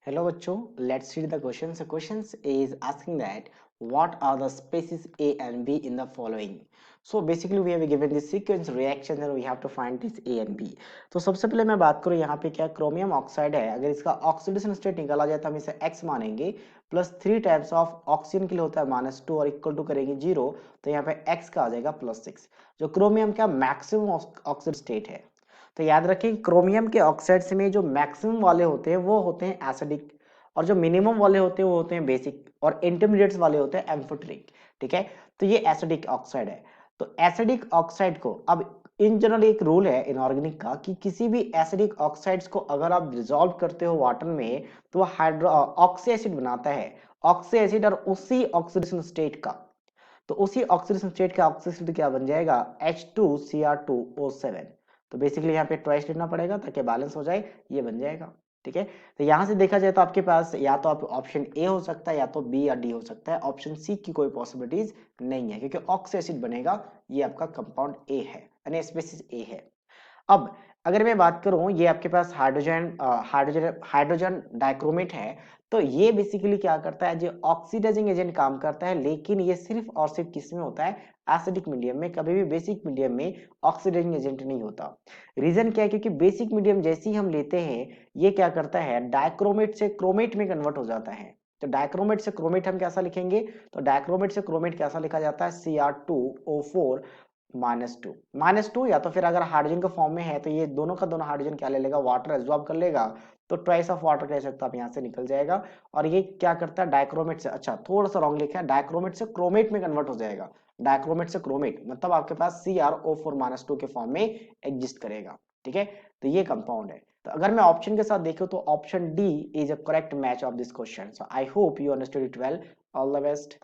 Hello बच्चों, let's read the questions. The questions is asking that what are the species A and B in the following. So basically we have given this sequence reaction and we have to find this A and B. तो सबसे पहले मैं बात करूँ यहाँ पे क्या chromium oxide है, अगर इसका ऑक्सीडेशन स्टेट निकाला जाए तो हम इसे X मानेंगे, प्लस 3 टाइम्स ऑफ ऑक्सीजन के लिए होता है -2 और इक्वल टू करेंगे 0, तो यहाँ पे X का आ जाएगा +6, जो क्रोमियम का मैक्सिमम ऑक्सीडेशन स्टेट है। तो याद रखें क्रोमियम के ऑक्साइड्स में जो मैक्सिमम वाले होते हैं वो होते हैं एसिडिक, और जो मिनिमम वाले होते हैं वो होते हैं बेसिक, और इंटरमीडिएट्स वाले होते हैं एम्फोटेरिक। ठीक है, तो ये एसिडिक ऑक्साइड है। तो एसिडिक ऑक्साइड को अब इन जनरल एक रूल है इनऑर्गेनिक का कि किसी भी एसिडिक ऑक्साइड्स को अगर आप डिसॉल्व करते हो वाटर में तो वो हाइड्रो ऑक्सी एसिड बनाता है, ऑक्सी एसिड, और उसी ऑक्सीडेशन स्टेट का, तो उसी ऑक्सीडेशन स्टेट का ऑक्सीडेशन क्या बन जाएगा H2Cr2O7। तो बेसिकली यहाँ पे ट्वाइस लेना पड़ेगा ताकि बैलेंस हो जाए, ये बन जाएगा। ठीक है, तो यहाँ से देखा जाए तो आपके पास या तो आप ऑप्शन ए हो सकता है या तो बी या डी हो सकता है, ऑप्शन सी की कोई पॉसिबिलिटीज नहीं है क्योंकि ऑक्सी एसिड बनेगा, ये आपका कंपाउंड ए है यानी स्पीशीज ए है। अब अगर मैं बात करूं ये आपके पास हाइड्रोजन डाइक्रोमेट है, तो ये बेसिकली क्या करता है, जो ऑक्सीडाइजिंग एजेंट काम करता है, लेकिन ये सिर्फ और सिर्फ किस में होता है, एसिडिक मीडियम में, कभी भी बेसिक मीडियम में ऑक्सीडाइजिंग एजेंट नहीं होता। रीजन क्या है, क्योंकि बेसिक मीडियम जैसे ही हम लेते हैं ये क्या करता है, डाइक्रोमेट से क्रोमेट में कन्वर्ट हो जाता है। तो डाइक्रोमेट से क्रोमेट हम कैसा लिखेंगे, तो डाइक्रोमेट से क्रोमेट कैसा लिखा जाता है, Cr2O4 -2 या तो फिर अगर हाइड्रोजन के फॉर्म में है तो ये दोनों का दोनों हाइड्रोजन क्या ले लेगा, वाटर एब्जॉर्ब कर लेगा, तो ट्वाइस ऑफ वाटर कह सकते हो आप, यहाँ से निकल जाएगा। और ये क्या करता है, डाइक्रोमेट से, अच्छा थोड़ा सा रॉन्ग लिखा है, डाइक्रोमेट से क्रोमेट में कन्वर्ट हो जाएगा। डाइक्रोमेट से क्रोमेट मतलब आपके पास CrO4 - 2 के फॉर्म में एग्जिस्ट करेगा। ठीक है, तो ये कंपाउंड है। तो अगर मैं ऑप्शन के साथ देखूं तो option D is a correct match of this question. So I hope you understood it well. All the best.